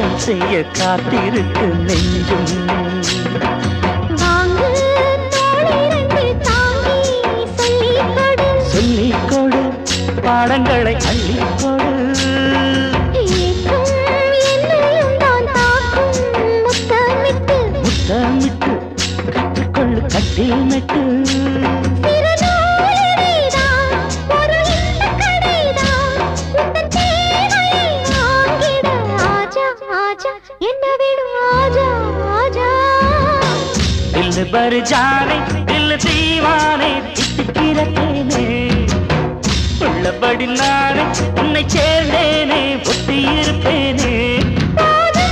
காதல் செய்ய காத்திருக்கு நெஞ்சும். சொல்லிக்கொடு பாடங்களை அள்ளிக்கொடு. முத்தமிட்டு கற்றுக்கொள்ளு கட்டில் மெட்டு. दिल भर जाने दिल दीवाने தித்திக்கிறேனே உள்ளபடி நானே உன்னை சேர்ந்தேனே ஒட்டி இருப்பேனே.